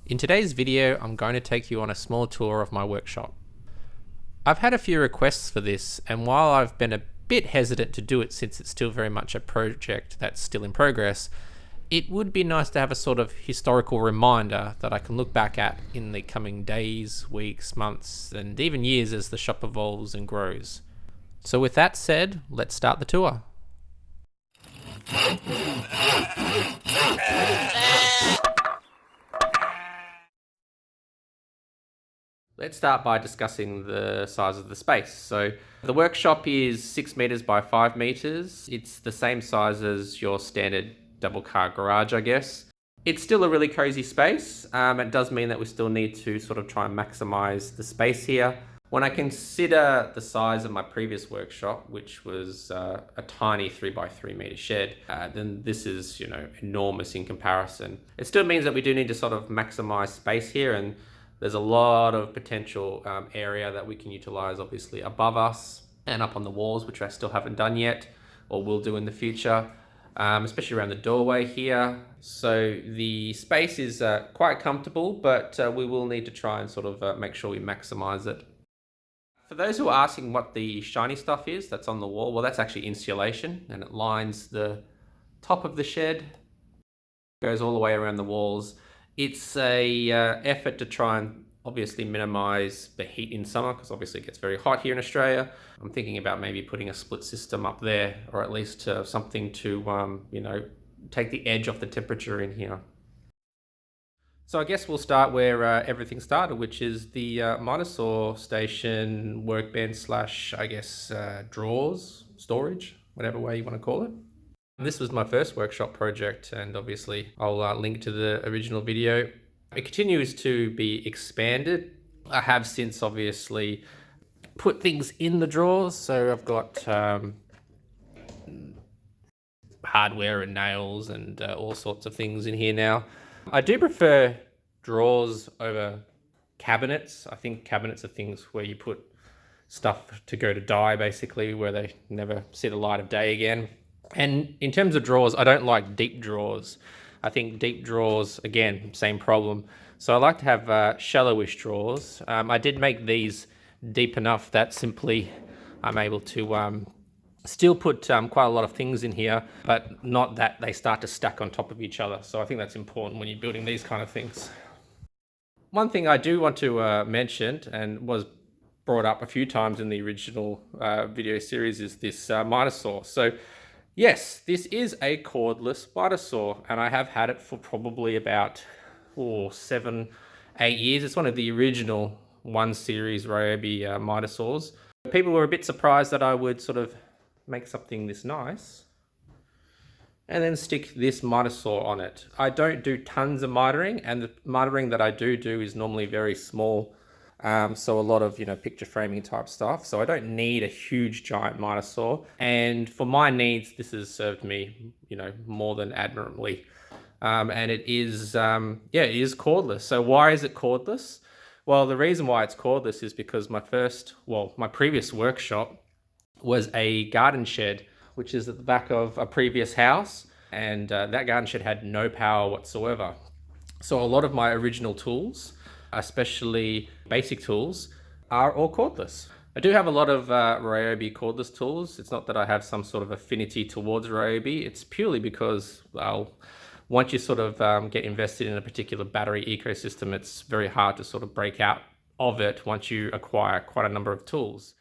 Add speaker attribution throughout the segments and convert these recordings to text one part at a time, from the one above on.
Speaker 1: In today's video, I'm going to take you on a small tour of my workshop. I've had a few requests for this, and while I've been a bit hesitant to do it since it's still very much a project that's still in progress, it would be nice to have a sort of historical reminder that I can look back at in the coming days, weeks, months, and even years as the shop evolves and grows. So with that said, let's start the tour. Let's start by discussing the size of the space. So the workshop is 6 meters by 5 meters. It's the same size as your standard double car garage, I guess. It's still a really cozy space. It does mean that we still need to sort of try and maximize the space here. When I consider the size of my previous workshop, which was a tiny 3 by 3 meter shed, then this is, enormous in comparison. It still means that we do need to sort of maximize space here, and there's a lot of potential area that we can utilize, obviously above us and up on the walls, which I still haven't done yet or will do in the future, especially around the doorway here. So the space is quite comfortable, but we will need to try and sort of make sure we maximize it. For those who are asking what the shiny stuff is that's on the wall, well, that's actually insulation, and it lines the top of the shed, goes all the way around the walls. It's a effort to try and obviously minimize the heat in summer, because obviously it gets very hot here in Australia. I'm thinking about maybe putting a split system up there, or at least something to, take the edge off the temperature in here. So I guess we'll start where everything started, which is the mitre-saw station workbench / drawers, storage, whatever way you want to call it. This was my first workshop project, and obviously I'll link to the original video. It continues to be expanded. I have since obviously put things in the drawers, so I've got hardware and nails and all sorts of things in here now. I do prefer drawers over cabinets. I think cabinets are things where you put stuff to go to die, basically, where they never see the light of day again. And in terms of drawers, I don't like deep drawers. I think deep drawers, again, same problem. So I like to have shallowish drawers. I did make these deep enough that simply I'm able to still put quite a lot of things in here, but not that they start to stack on top of each other. So I think that's important when you're building these kind of things. One thing I do want to mention, and was brought up a few times in the original video series, is this mitre-saw. So yes, this is a cordless mitre-saw, and I have had it for probably about 7-8 years. It's one of the original 1 series Ryobi mitre-saws. People were a bit surprised that I would sort of make something this nice and then stick this mitre-saw on it. I don't do tons of mitering, and the mitering that I do is normally very small. So a lot of, picture framing type stuff. So I don't need a huge giant miter saw. And for my needs, this has served me, more than admirably. And it is, it is cordless. So why is it cordless? Well, the reason why it's cordless is because my previous workshop was a garden shed, which is at the back of a previous house. And that garden shed had no power whatsoever. So a lot of my original tools, especially basic tools, are all cordless. I do have a lot of Ryobi cordless tools. It's not that I have some sort of affinity towards Ryobi. It's purely because, once you sort of get invested in a particular battery ecosystem, it's very hard to sort of break out of it once you acquire quite a number of tools.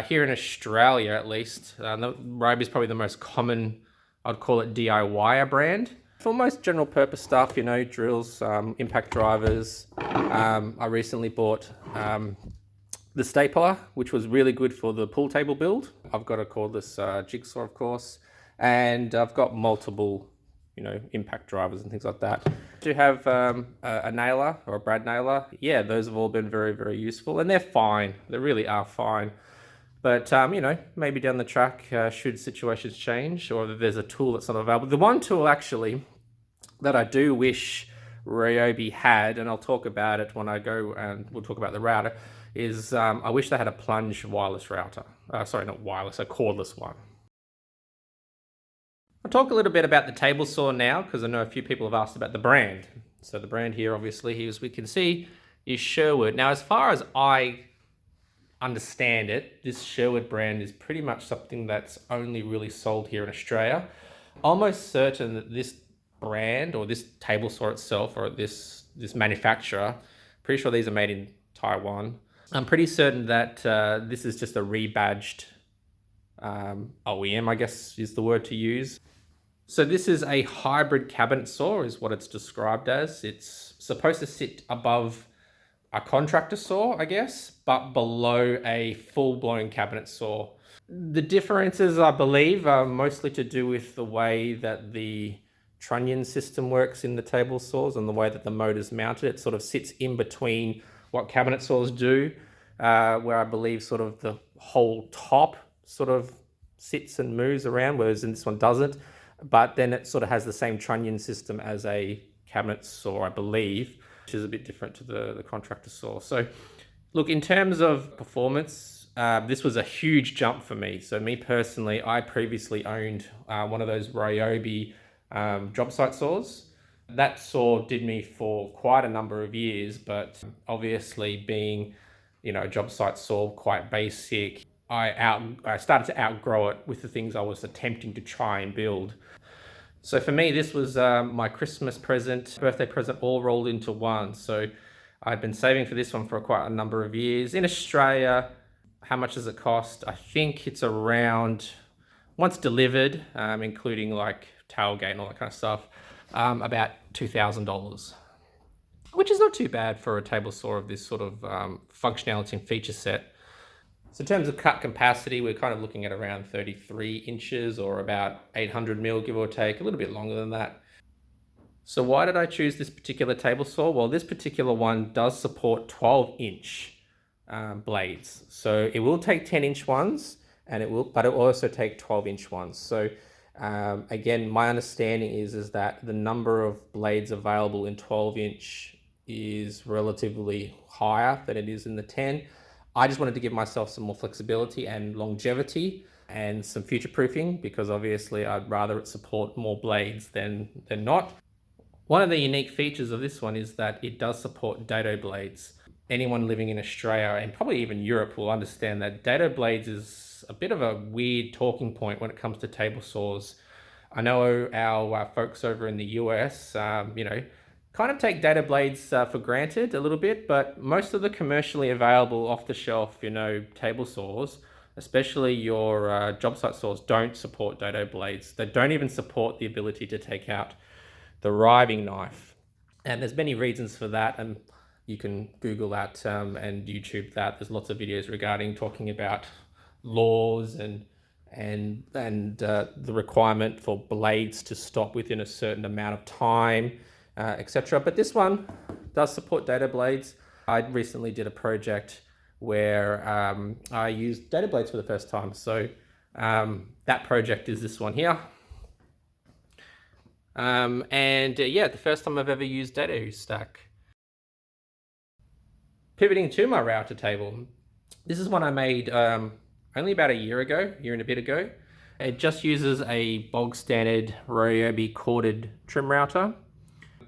Speaker 1: Here in Australia, at least, Ryobi is probably the most common, I'd call it, DIYer brand. For most general purpose stuff, drills, impact drivers. I recently bought the stapler, which was really good for the pool table build. I've got a cordless jigsaw, of course, and I've got multiple, impact drivers and things like that. I do have a nailer, or a brad nailer. Yeah, those have all been very, very useful, and they're fine. They really are fine. But, maybe down the track, should situations change, or if there's a tool that's not available. The one tool, actually, that I do wish Ryobi had, and I'll talk about it when I go and we'll talk about the router, is I wish they had a plunge wireless router. Sorry, not wireless, a cordless one. I'll talk a little bit about the table saw now, because I know a few people have asked about the brand. So the brand here, obviously, as we can see, is Sherwood. Now, as far as I understand it, this Sherwood brand is pretty much something that's only really sold here in Australia. Almost certain that this brand or this table saw itself or this manufacturer, pretty sure these are made in Taiwan. I'm pretty certain that this is just a rebadged OEM, I guess is the word to use. So this is a hybrid cabinet saw is what it's described as. It's supposed to sit above a contractor saw, I guess, but below a full-blown cabinet saw. The differences, I believe, are mostly to do with the way that the trunnion system works in the table saws and the way that the motor's mounted. It sort of sits in between what cabinet saws do, where I believe sort of the whole top sort of sits and moves around, whereas in this one doesn't. But then it sort of has the same trunnion system as a cabinet saw, I believe, which is a bit different to the contractor saw. So look, in terms of performance, this was a huge jump for me. So me personally, I previously owned one of those Ryobi job site saws. That saw did me for quite a number of years, but obviously being, a job site saw, quite basic, I started to outgrow it with the things I was attempting to try and build. So for me, this was my Christmas present, birthday present, all rolled into one. So I'd been saving for this one for quite a number of years. In Australia, how much does it cost? I think it's around, once delivered, including like tailgate and all that kind of stuff, about $2,000, which is not too bad for a table saw of this sort of functionality and feature set. So in terms of cut capacity, we're kind of looking at around 33 inches or about 800 mil, give or take, a little bit longer than that. So why did I choose this particular table saw? Well, this particular one does support 12-inch blades. So it will take 10-inch ones, but it will also take 12-inch ones. So again, my understanding is that the number of blades available in 12-inch is relatively higher than it is in the 10. I just wanted to give myself some more flexibility and longevity and some future proofing, because obviously I'd rather it support more blades than not. One of the unique features of this one is that it does support dado blades. Anyone living in Australia and probably even Europe will understand that dado blades is a bit of a weird talking point when it comes to table saws. I know our folks over in the US, kind of take dado blades for granted a little bit, but most of the commercially available off-the-shelf, table saws, especially your job site saws, don't support dado blades. They don't even support the ability to take out the riving knife. And there's many reasons for that, and you can Google that and YouTube that. There's lots of videos regarding talking about laws and the requirement for blades to stop within a certain amount of time, etc. But this one does support dado blades. I recently did a project where I used dado blades for the first time. So that project is this one here. The first time I've ever used dado stack. Pivoting to my router table. This is one I made only about a year and a bit ago. It just uses a bog standard Ryobi corded trim router.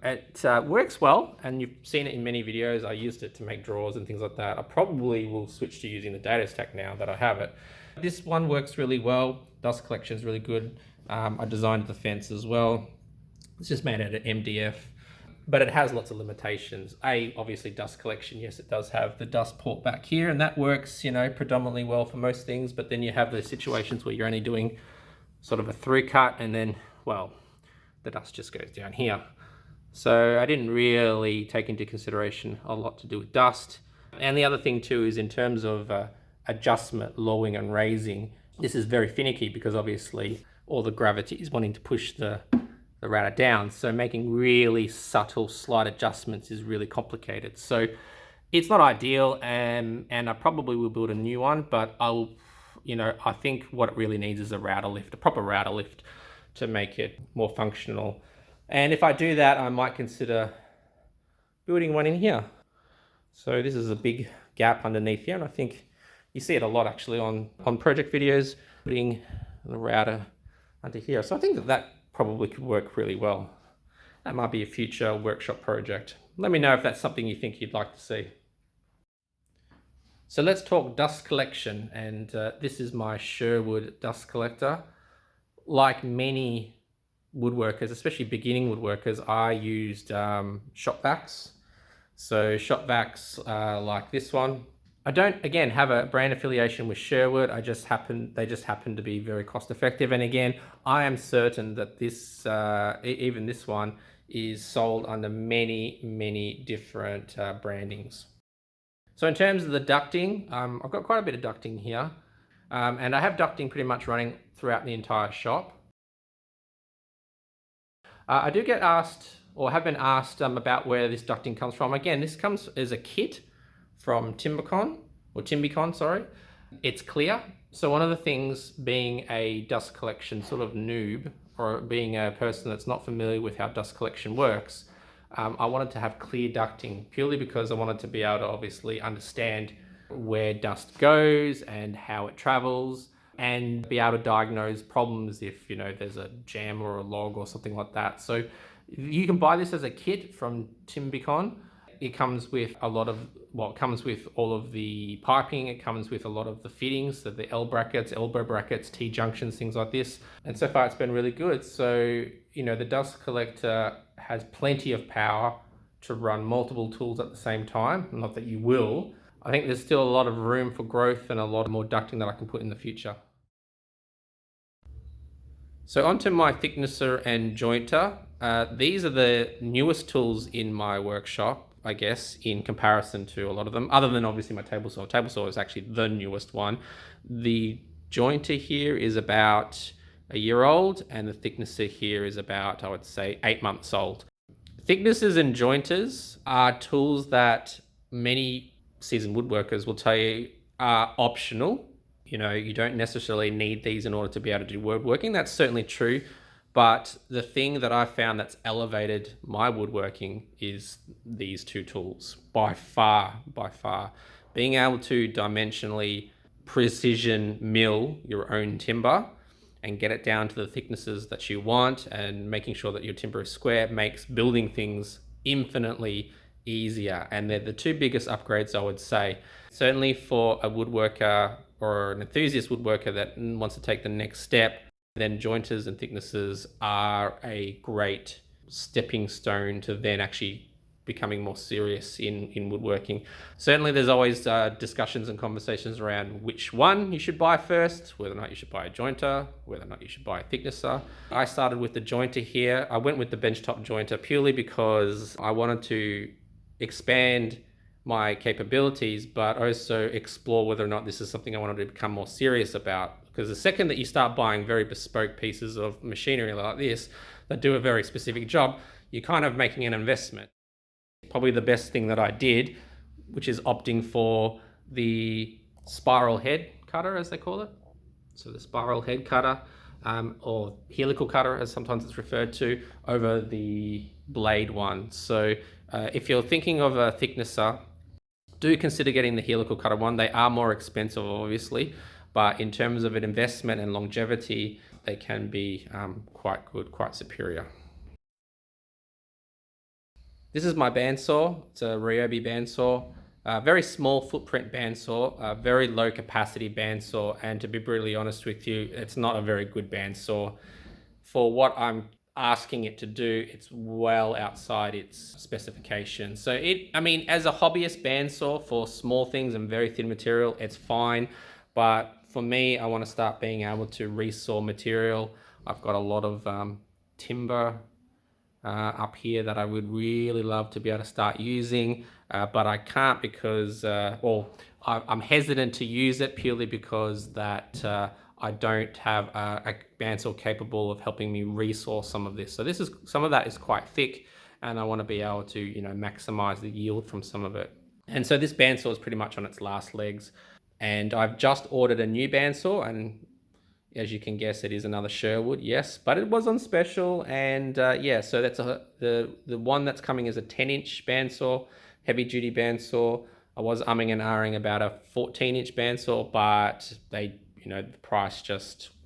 Speaker 1: It works well, and you've seen it in many videos. I used it to make drawers and things like that. I probably will switch to using the dado stack now that I have it. This one works really well. Dust collection is really good. I designed the fence as well. It's just made out of MDF, but it has lots of limitations. Obviously dust collection. Yes, it does have the dust port back here, and that works, predominantly well for most things. But then you have those situations where you're only doing sort of a through cut, and then, well, the dust just goes down here. So I didn't really take into consideration a lot to do with dust. And the other thing too is in terms of adjustment, lowering and raising, this is very finicky because obviously all the gravity is wanting to push the router down. So making really subtle slight adjustments is really complicated. So it's not ideal, and I probably will build a new one, but I think what it really needs is a proper router lift to make it more functional. And if I do that, I might consider building one in here. So this is a big gap underneath here, and I think you see it a lot actually on project videos, putting the router under here. So I think that probably could work really well. That might be a future workshop project. Let me know if that's something you think you'd like to see. So let's talk dust collection, and this is my Sherwood dust collector. Like many woodworkers, especially beginning woodworkers, I used shop vacs. So shop vacs like this one. I don't, again, have a brand affiliation with Sherwood. They just happen to be very cost effective. And again, I am certain that this, even this one, is sold under many different brandings. So in terms of the ducting, I've got quite a bit of ducting here. And I have ducting pretty much running throughout the entire shop. I do get asked, or have been asked, about where this ducting comes from. Again, this comes as a kit from Timbicon, sorry. It's clear. So one of the things, being a dust collection sort of noob, or being a person that's not familiar with how dust collection works, I wanted to have clear ducting purely because I wanted to be able to obviously understand where dust goes and how it travels, and be able to diagnose problems if, you know, there's a jam or a log or something like that. So you can buy this as a kit from Timbicon. It comes with a lot of, well, it comes with all of the piping. It comes with a lot of the fittings, so the L brackets, elbow brackets, T-junctions, things like this. And so far it's been really good. So, you know, the dust collector has plenty of power to run multiple tools at the same time. Not that you will. I think there's still a lot of room for growth and a lot more ducting that I can put in the future. So onto my thicknesser and jointer. These are the newest tools in my workshop, I guess, in comparison to a lot of them, other than obviously my table saw. Table saw is actually the newest one. The jointer here is about a year old, and the thicknesser here is about, I would say, 8 months old. Thicknessers and jointers are tools that many seasoned woodworkers will tell you are optional. You know, you don't necessarily need these in order to be able to do woodworking. That's certainly true. But the thing that I found that's elevated my woodworking is these two tools by far. Being able to dimensionally precision mill your own timber and get it down to the thicknesses that you want, and making sure that your timber is square, makes building things infinitely easier. And they're the two biggest upgrades, I would say. Certainly for a woodworker or an enthusiast woodworker that wants to take the next step, then jointers and thicknesses are a great stepping stone to then actually becoming more serious in woodworking. Certainly there's always discussions and conversations around which one you should buy first, whether or not you should buy a jointer, whether or not you should buy a thicknesser. I started with the jointer here. I went with the benchtop jointer purely because I wanted to expand my capabilities, but also explore whether or not this is something I wanted to become more serious about. Because the second that you start buying very bespoke pieces of machinery like this that do a very specific job, you're kind of making an investment. Probably the best thing that I did, which is opting for the spiral head cutter, as they call it. So the spiral head cutter, or helical cutter, as sometimes it's referred to, over the blade one. So if you're thinking of a thicknesser, do consider getting the helical cutter one. They are more expensive, obviously, but in terms of an investment and longevity, they can be quite good, quite superior. This is my bandsaw. It's a Ryobi bandsaw. Very small footprint bandsaw, very low capacity bandsaw, and to be brutally honest with you, it's not a very good bandsaw. For what I'm asking it to do, it's well outside its specifications. So I mean, as a hobbyist bandsaw for small things and very thin material, it's fine. But for me, I want to start being able to resaw material. I've got a lot of timber up here that I would really love to be able to start using, but I can't because, I'm hesitant to use it purely because that I don't have a bandsaw capable of helping me resaw some of this. So some of that is quite thick, and I want to be able to, you know, maximize the yield from some of it. And so this bandsaw is pretty much on its last legs, and I've just ordered a new bandsaw, and as you can guess, it is another Sherwood, yes, but it was on special, and yeah, so that's the one that's coming is a 10-inch bandsaw, heavy-duty bandsaw. I was umming and ahhing about a 14-inch bandsaw, but they, you know, the price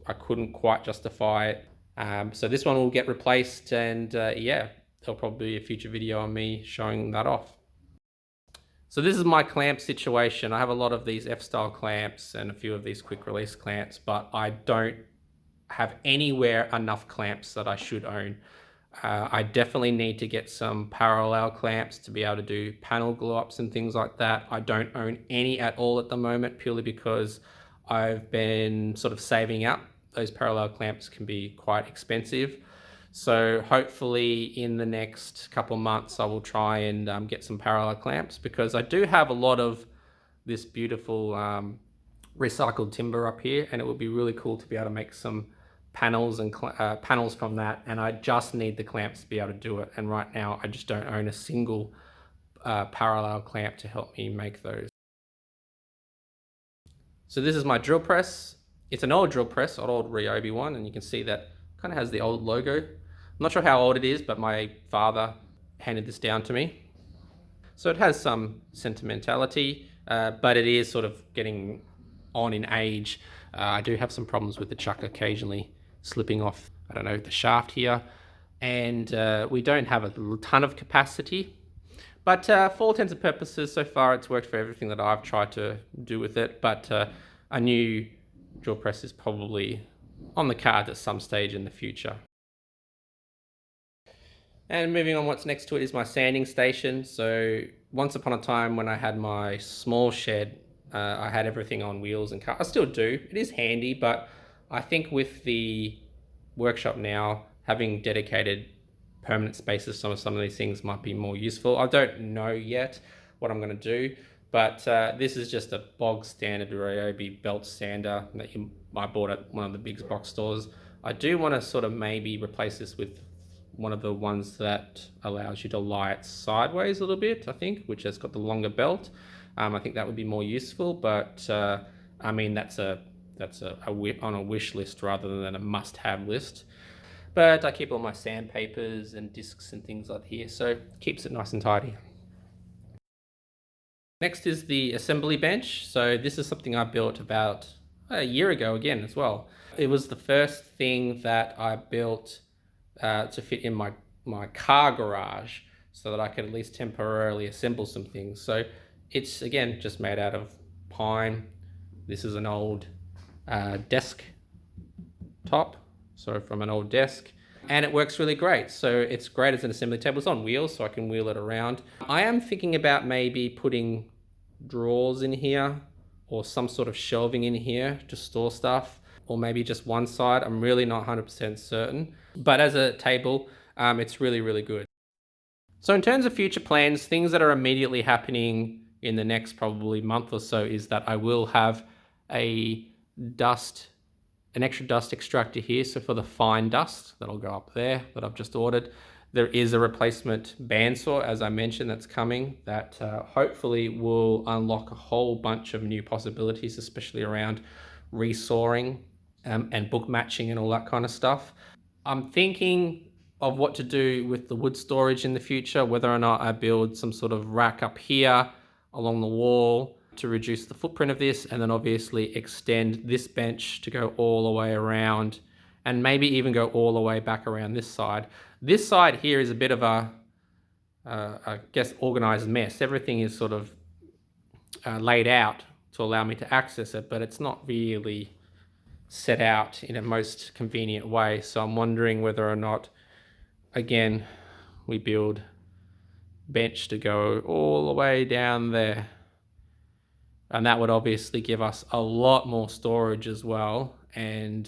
Speaker 1: I couldn't quite justify it. So this one will get replaced, and yeah, there'll probably be a future video on me showing that off. So this is my clamp situation. I have a lot of these F-style clamps and a few of these quick release clamps, but I don't have anywhere enough clamps that I should own. I definitely need to get some parallel clamps to be able to do panel glue ups and things like that. I don't own any at all at the moment, purely because I've been sort of saving up. Those parallel clamps can be quite expensive. So hopefully in the next couple of months, I will try and get some parallel clamps, because I do have a lot of this beautiful recycled timber up here, and it would be really cool to be able to make some panels and panels from that, and I just need the clamps to be able to do it. And right now I just don't own a single parallel clamp to help me make those. So this is my drill press. It's an old drill press, an old Ryobi one, and you can see that kind of has the old logo. I'm not sure how old it is, but my father handed this down to me. So it has some sentimentality, but it is sort of getting on in age. I do have some problems with the chuck occasionally slipping off, I don't know, the shaft here. And we don't have a ton of capacity, but for all intents and purposes, so far it's worked for everything that I've tried to do with it. But a new drill press is probably on the cards at some stage in the future. And moving on, what's next to it is my sanding station. So once upon a time when I had my small shed, I had everything on wheels and cars. I still do. It is handy, but I think with the workshop now, having dedicated permanent spaces, some of these things might be more useful. I don't know yet what I'm going to do, but this is just a bog standard Ryobi belt sander that I bought at one of the big box stores. I do want to sort of maybe replace this with one of the ones that allows you to lie it sideways a little bit, I think, which has got the longer belt. I think that would be more useful, but I mean, that's on a wish list rather than a must-have list. But I keep all my sandpapers and discs and things like here, so it keeps it nice and tidy. Next is the assembly bench. So this is something I built about a year ago again as well. It was the first thing that I built to fit in my car garage, so that I could at least temporarily assemble some things. So it's, again, just made out of pine. This is an old desk top, so from an old desk, and it works really great. So it's great as an assembly table. It's on wheels, so I can wheel it around. I am thinking about maybe putting drawers in here, or some sort of shelving in here to store stuff, or maybe just one side. I'm really not 100% certain, but as a table, it's really, really good. So in terms of future plans, things that are immediately happening in the next probably month or so is that I will have an extra dust extractor here. So for the fine dust, that'll go up there, that I've just ordered. There is a replacement bandsaw, as I mentioned, that's coming, that hopefully will unlock a whole bunch of new possibilities, especially around resawing and book matching and all that kind of stuff. I'm thinking of what to do with the wood storage in the future, whether or not I build some sort of rack up here along the wall to reduce the footprint of this, and then obviously extend this bench to go all the way around, and maybe even go all the way back around this side. This side here is a bit of a, I guess, organized mess. Everything is sort of laid out to allow me to access it, but it's not really set out in a most convenient way. So I'm wondering whether or not, again, we build bench to go all the way down there, and that would obviously give us a lot more storage as well, and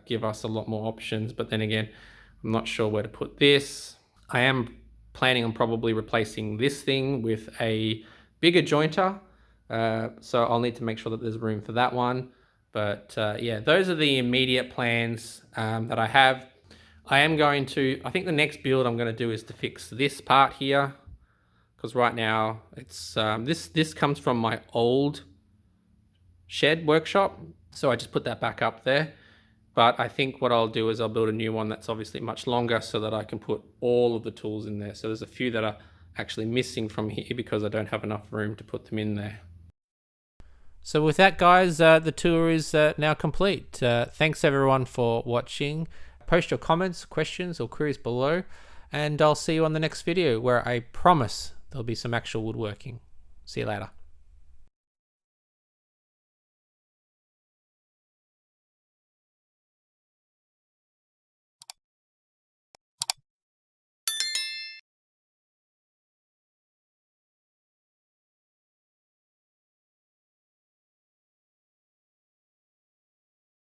Speaker 1: give us a lot more options. But then again, I'm not sure where to put this. I am planning on probably replacing this thing with a bigger jointer, so I'll need to make sure that there's room for that one. But yeah, those are the immediate plans that I have. I think the next build I'm going to do is to fix this part here, because right now it's this comes from my old shed workshop, so I just put that back up there. But I think what I'll do is I'll build a new one that's obviously much longer, so that I can put all of the tools in there. So there's a few that are actually missing from here because I don't have enough room to put them in there. So with that, guys, the tour is now complete. Thanks everyone for watching. Post your comments, questions, or queries below. and I'll see you on the next video where I promise there'll be some actual woodworking. See you later.